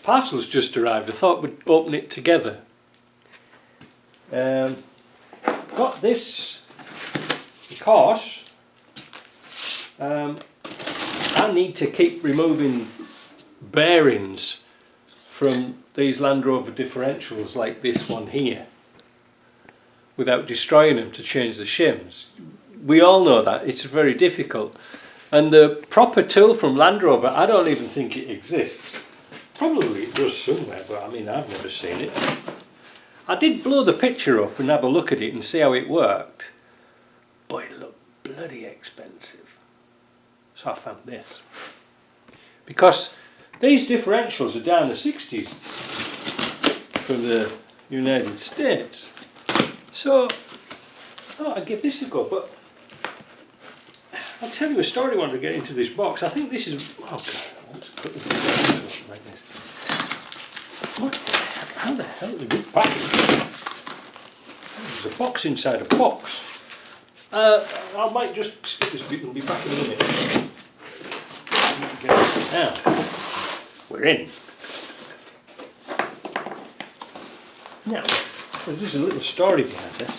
parcel's just arrived. I thought we'd open it together. Got this because I need to keep removing bearings from these Land Rover differentials like this one here without destroying them to change the shims. We all know that it's very difficult, and the proper tool from Land Rover, I don't even think it exists. Probably it does somewhere, but I mean, I've never seen it. I did blow the picture up and have a look at it and see how it worked, but it looked bloody expensive. So I found this. Because these differentials are down the 60s from the United States. So I thought I'd give this a go, but I'll tell you a story when I get into this box. I think this is, oh God, let's put this like this. What? How the hell did this package? There's a box inside a box. I might just skip this bit and be back in a minute. Now, we're in. Now, there's just a little story behind this.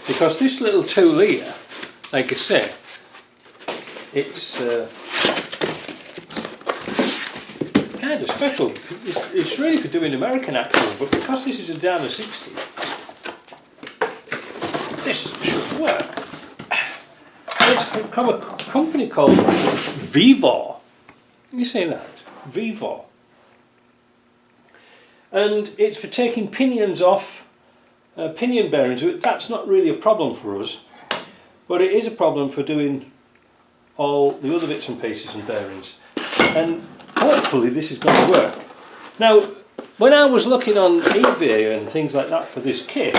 Because this little tool here, like I say, it's kind of special. It's really for doing American axles, but because this is a down to 60, this should work. It's from a company called VEVOR. You see that? VEVOR. And it's for taking pinions off pinion bearings. That's not really a problem for us, but it is a problem for doing all the other bits and pieces and bearings. And hopefully this is going to work. Now, when I was looking on eBay and things like that for this kit,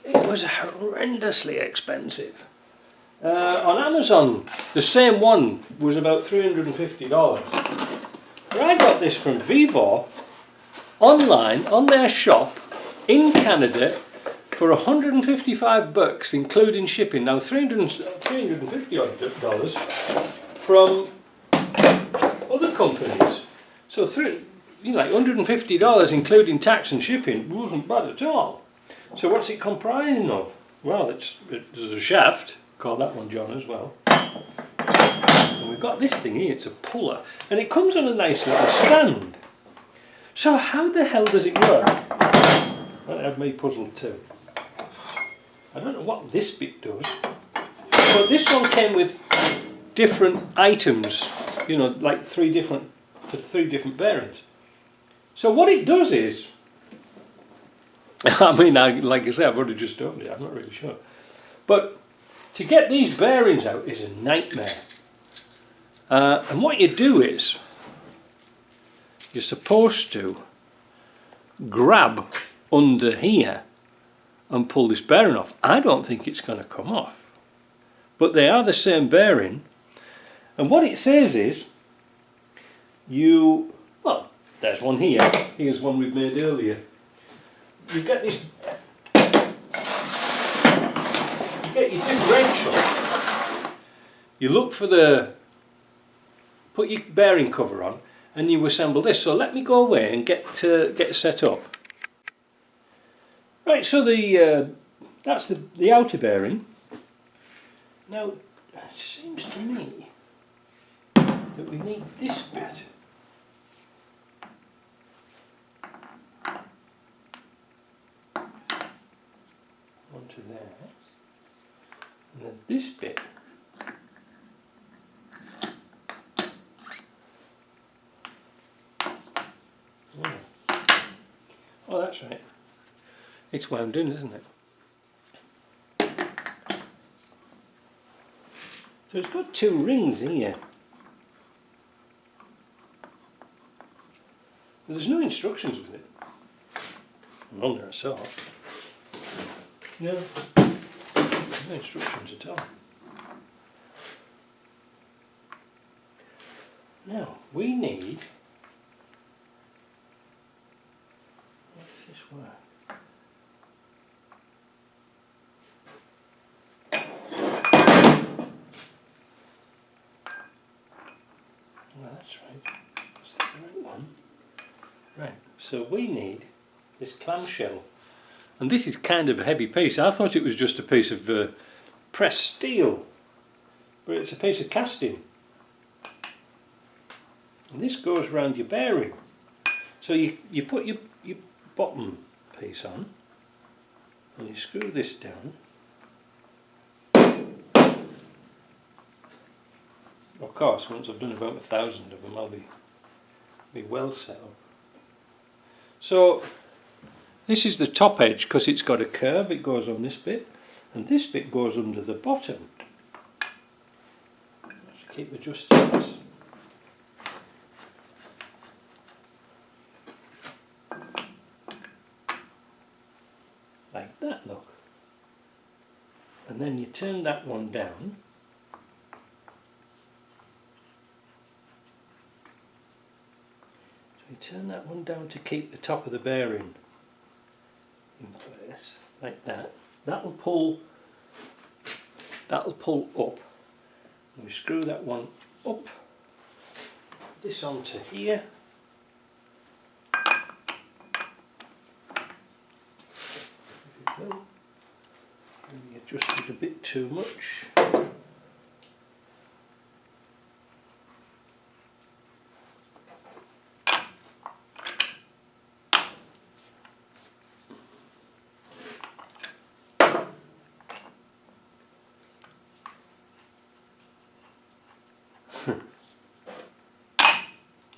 it was horrendously expensive. On Amazon, the same one was about $350. But I got this from VEVOR online on their shop in Canada for $155, including shipping. Now $350 from other companies. So like $150 including tax and shipping wasn't bad at all. So what's it comprising of? Well, there's a shaft. Call that one John as well. And we've got this thing here. It's a puller, and it comes on a nice little stand. So how the hell does it work? That had me puzzled too. I don't know what this bit does. But this one came with different items, you know, like three different bearings. So what it does is, I mean, like I said, I've already just opened it, I'm not really sure. But to get these bearings out is a nightmare. And what you do is, you're supposed to grab under here and pull this bearing off. I don't think it's going to come off, but they are the same bearing. And what it says is, well, there's one here. Here's one we've made earlier. You get this, you get your differential. You look for put your bearing cover on, and you assemble this. So let me go away and get set up. Right, so that's the outer bearing. Now it seems to me that we need this bit. Onto there, and then this bit. Oh, that's right. It's wound in, isn't it? So it's got two rings here. But there's no instructions with it. None there I saw. No instructions at all. Now, we need So we need this clamshell. And this is kind of a heavy piece. I thought it was just a piece of pressed steel, but it's a piece of casting. And this goes around your bearing. So you put your bottom piece on, and you screw this down. Of course, once I've done about 1,000 of them, I'll be well set up. So this is the top edge, because it's got a curve. It goes on this bit, and this bit goes under the bottom. Just keep adjusting this. Like that, look. And then you turn that one down. So you turn that one down to keep the top of the bearing in place, like that. That'll pull up. And we screw that one up. This onto here. And you adjust it a bit too much.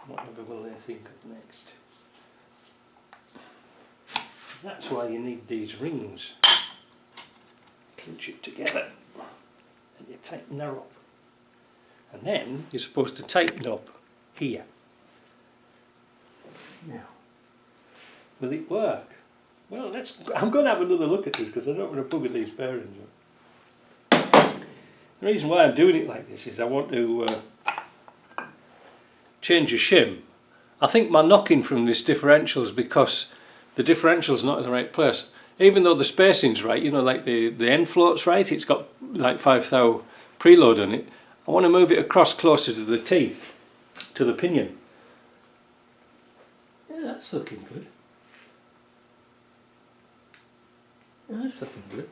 Whatever will they think of next? That's why you need these rings. Clinch it together and you tighten her up. And then you're supposed to tighten up here. Now, will it work? Well, I'm going to have another look at this because I don't want to bugger these bearings up. The reason why I'm doing it like this is I want to change a shim. I think my knocking from this differential is because the differential's not in the right place. Even though the spacing's right, you know, like the end float's right, it's got like 5 thou preload on it. I want to move it across closer to the teeth, to the pinion. Yeah, that's looking good. Yeah, that's looking good.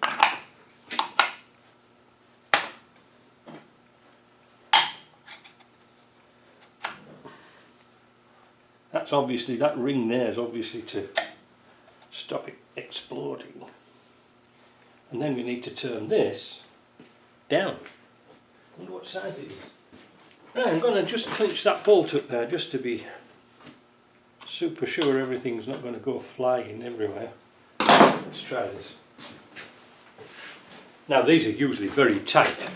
That's obviously, that ring there is obviously to stop it exploding. And then we need to turn this down. I wonder what side it is. Right, I'm going to just clinch that bolt up there just to be super sure everything's not going to go flying everywhere. Let's try this. Now these are usually very tight.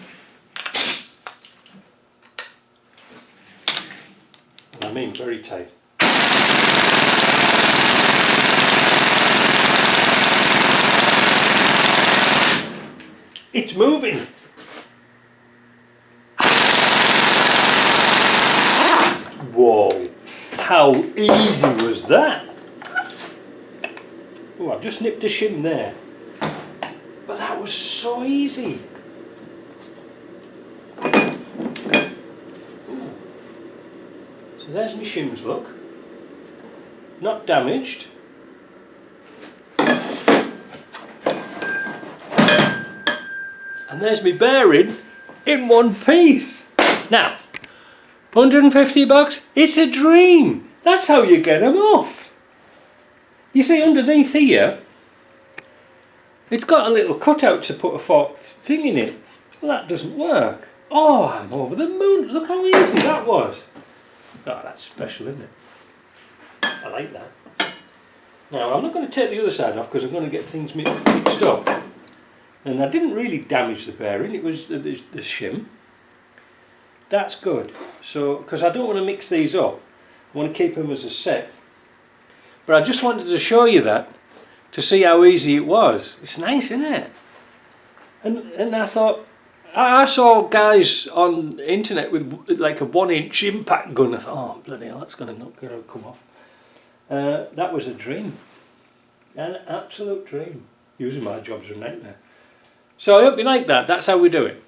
I mean very tight. It's moving! Whoa! How easy was that? Oh, I've just nipped a shim there. But that was so easy! Ooh. So there's my shims, look. Not damaged. And there's my bearing in one piece. Now, 150 bucks, it's a dream. That's how you get them off. You see underneath here, it's got a little cutout to put a forked thing in it. Well, that doesn't work. Oh, I'm over the moon. Look how easy that was. Oh, that's special, isn't it? I like that. Now, I'm not going to take the other side off because I'm going to get things mixed up. And I didn't really damage the bearing, it was the shim. That's good. So, because I don't want to mix these up, I want to keep them as a set. But I just wanted to show you that, to see how easy it was. It's nice, isn't it? And I thought, I saw guys on the internet with like a 1-inch impact gun. I thought, oh bloody hell, that's going to come off. That was a dream. An absolute dream. Using my job's a nightmare. So I hope you like that. That's how we do it.